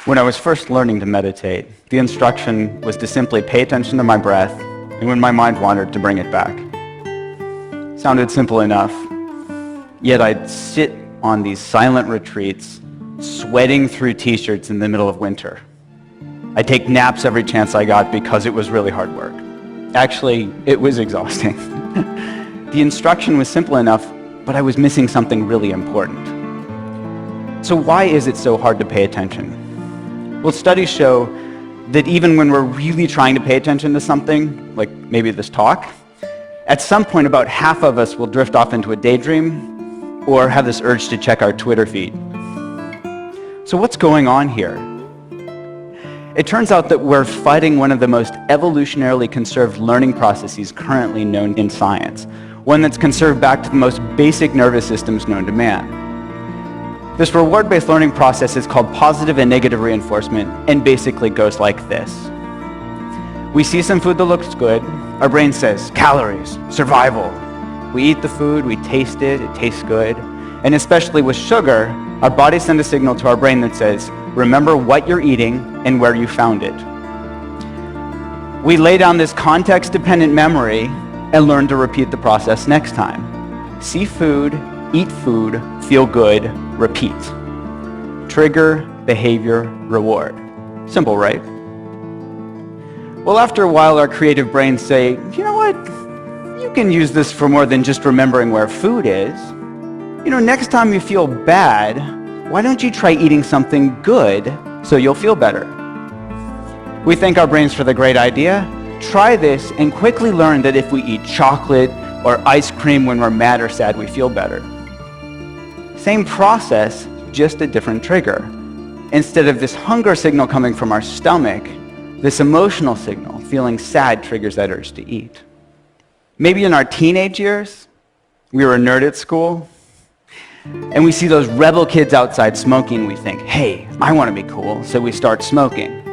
When I was first learning to meditate, the instruction was to simply pay attention to my breath, and when my mind wandered, to bring it back. Sounded simple enough, yet I'd sit on these silent retreats, sweating through t-shirts in the middle of winter. I'd take naps every chance I got because it was really hard work. Actually, it was exhausting. The instruction was simple enough, but I was missing something really important. So why is it so hard to pay attention? Well, studies show that even when we're really trying to pay attention to something, like maybe this talk, at some point about half of us will drift off into a daydream or have this urge to check our Twitter feed. So what's going on here? It turns out that we're fighting one of the most evolutionarily conserved learning processes currently known in science, one that's conserved back to the most basic nervous systems known to man. This reward-based learning process is called positive and negative reinforcement and basically goes like this. We see some food that looks good, our brain says, calories, survival. We eat the food, we taste it tastes good, and especially with sugar, our body sends a signal to our brain that says, remember what you're eating and where you found it. We lay down this context-dependent memory and learn to repeat the process next time. See food, eat food, feel good, repeat. Trigger, behavior, reward. Simple, right? Well, after a while, our creative brains say, you know what? You can use this for more than just remembering where food is. You know, next time you feel bad, why don't you try eating something good so you'll feel better? We thank our brains for the great idea. Try this and quickly learn that if we eat chocolate or ice cream when we're mad or sad, we feel better. Same process, just a different trigger. Instead of this hunger signal coming from our stomach, this emotional signal, feeling sad, triggers that urge to eat. Maybe in our teenage years, we were a nerd at school, and we see those rebel kids outside smoking, we think, hey, I want to be cool, so we start smoking.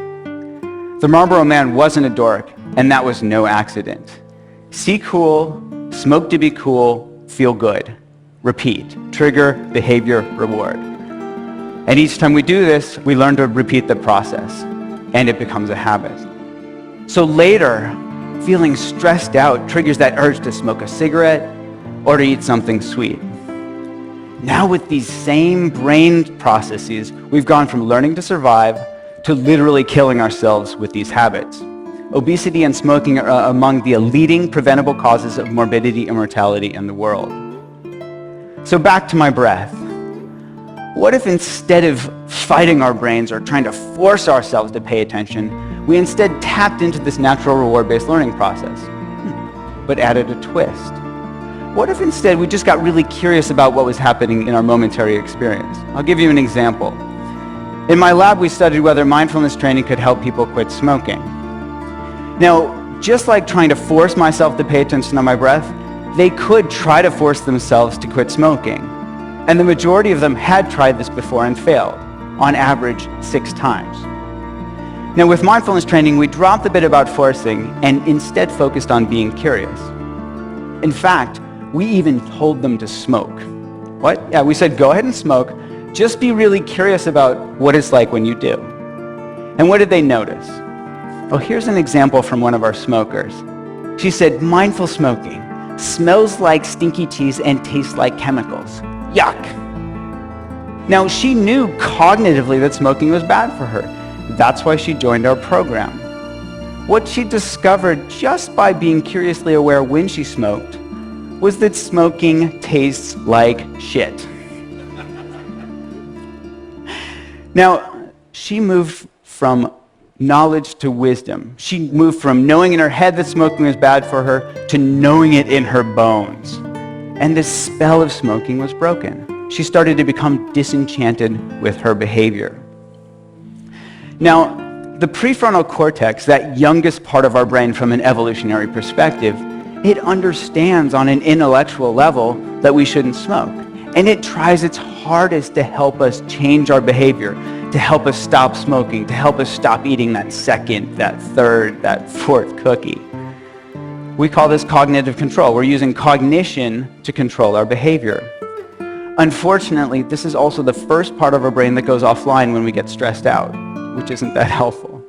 The Marlboro Man wasn't a dork, and that was no accident. See cool, smoke to be cool, feel good. Repeat. Trigger, behavior, reward. And each time we do this, we learn to repeat the process, and it becomes a habit. So later, feeling stressed out triggers that urge to smoke a cigarette or to eat something sweet. Now with these same brain processes, we've gone from learning to survive to literally killing ourselves with these habits. Obesity and smoking are among the leading preventable causes of morbidity and mortality in the world. So back to my breath. What if instead of fighting our brains or trying to force ourselves to pay attention, we instead tapped into this natural reward-based learning process, but added a twist? What if instead we just got really curious about what was happening in our momentary experience? I'll give you an example. In my lab, we studied whether mindfulness training could help people quit smoking. Now, just like trying to force myself to pay attention to my breath, they could try to force themselves to quit smoking. And the majority of them had tried this before and failed, on average 6 times. Now with mindfulness training, we dropped the bit about forcing and instead focused on being curious. In fact, we even told them to smoke. What? Yeah, we said, go ahead and smoke. Just be really curious about what it's like when you do. And what did they notice? Well, here's an example from one of our smokers. She said, mindful smoking smells like stinky cheese and tastes like chemicals. Yuck. Now, she knew cognitively that smoking was bad for her. That's why she joined our program. What she discovered just by being curiously aware when she smoked was that smoking tastes like shit. Now, she moved from knowledge to wisdom. She moved from knowing in her head that smoking was bad for her to knowing it in her bones. And the spell of smoking was broken. She started to become disenchanted with her behavior. Now, the prefrontal cortex, that youngest part of our brain from an evolutionary perspective, it understands on an intellectual level that we shouldn't smoke. And it tries its hardest to help us change our behavior, to help us stop smoking, to help us stop eating that second, that third, that fourth cookie. We call this cognitive control. We're using cognition to control our behavior. Unfortunately, this is also the first part of our brain that goes offline when we get stressed out. which isn't that helpful.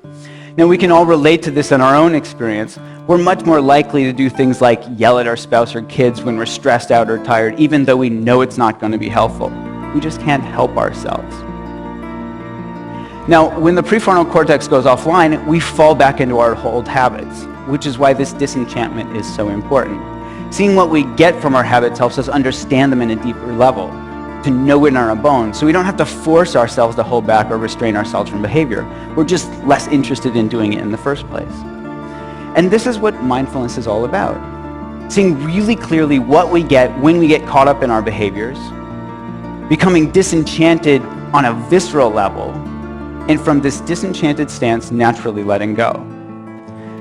Now, we can all relate to this in our own experience. We're much more likely to do things like yell at our spouse or kids when we're stressed out or tired, even though we know it's not going to be helpful. We just can't help ourselves. Now, when the prefrontal cortex goes offline, we fall back into our old habits, which is why this disenchantment is so important. Seeing what we get from our habits helps us understand them in a deeper level, to know it in our bones, so we don't have to force ourselves to hold back or restrain ourselves from behavior. We're just less interested in doing it in the first place. And this is what mindfulness is all about. Seeing really clearly what we get when we get caught up in our behaviors, becoming disenchanted on a visceral level, and from this disenchanted stance, naturally letting go.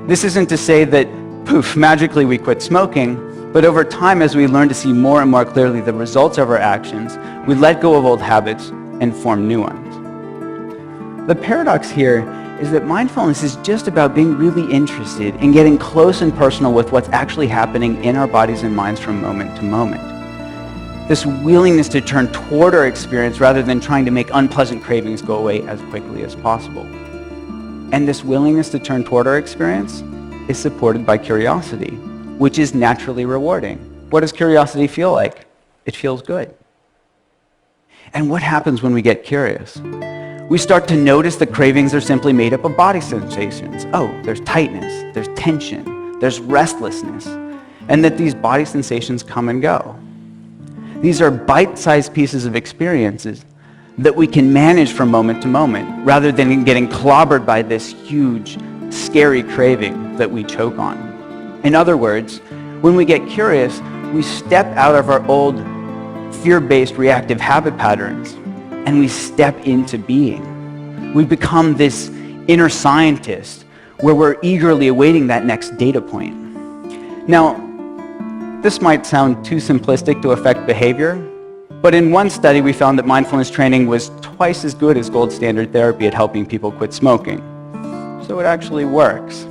This isn't to say that, poof, magically we quit smoking, but over time, as we learn to see more and more clearly the results of our actions, we let go of old habits and form new ones. The paradox here is that mindfulness is just about being really interested in getting close and personal with what's actually happening in our bodies and minds from moment to moment. This willingness to turn toward our experience rather than trying to make unpleasant cravings go away as quickly as possible. And this willingness to turn toward our experience is supported by curiosity, which is naturally rewarding. What does curiosity feel like? It feels good. And what happens when we get curious? We start to notice that cravings are simply made up of body sensations. Oh, there's tightness, there's tension, there's restlessness, and that these body sensations come and go. These are bite-sized pieces of experiences that we can manage from moment to moment, rather than getting clobbered by this huge, scary craving that we choke on. In other words, when we get curious, we step out of our old fear-based reactive habit patterns and we step into being. We become this inner scientist where we're eagerly awaiting that next data point. Now, this might sound too simplistic to affect behavior, but in one study we found that mindfulness training was twice as good as gold standard therapy at helping people quit smoking. So it actually works.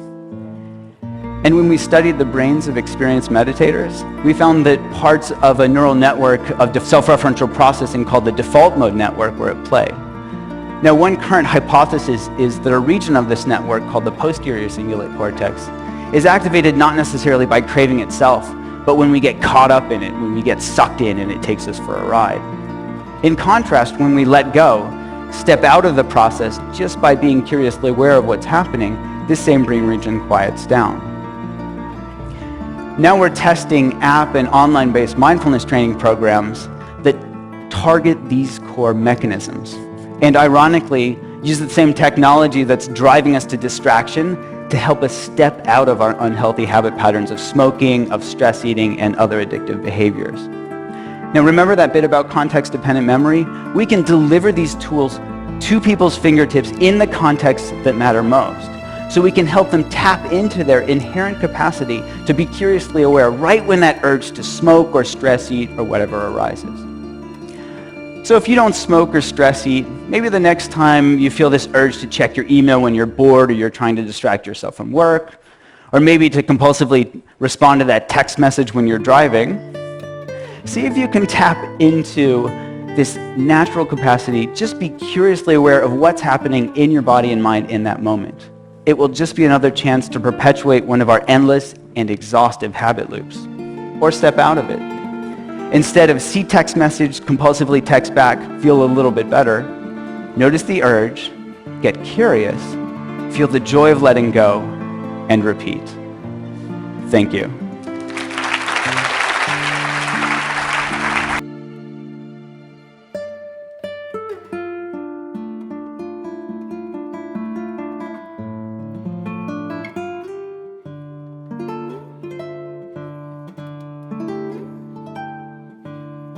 And when we studied the brains of experienced meditators, we found that parts of a neural network of self-referential processing called the default mode network were at play. Now, one current hypothesis is that a region of this network called the posterior cingulate cortex is activated not necessarily by craving itself, but when we get caught up in it, when we get sucked in and it takes us for a ride. In contrast, when we let go, step out of the process just by being curiously aware of what's happening, this same brain region quiets down. Now we're testing app and online-based mindfulness training programs that target these core mechanisms. And ironically, use the same technology that's driving us to distraction to help us step out of our unhealthy habit patterns of smoking, of stress eating, and other addictive behaviors. Now remember that bit about context-dependent memory? We can deliver these tools to people's fingertips in the contexts that matter most. So we can help them tap into their inherent capacity to be curiously aware right when that urge to smoke or stress eat or whatever arises. So if you don't smoke or stress eat, maybe the next time you feel this urge to check your email when you're bored or you're trying to distract yourself from work, or maybe to compulsively respond to that text message when you're driving, see if you can tap into this natural capacity. Just be curiously aware of what's happening in your body and mind in that moment. It will just be another chance to perpetuate one of our endless and exhaustive habit loops, or step out of it. Instead of see text message, compulsively text back, feel a little bit better, notice the urge, get curious, feel the joy of letting go, and repeat. Thank you.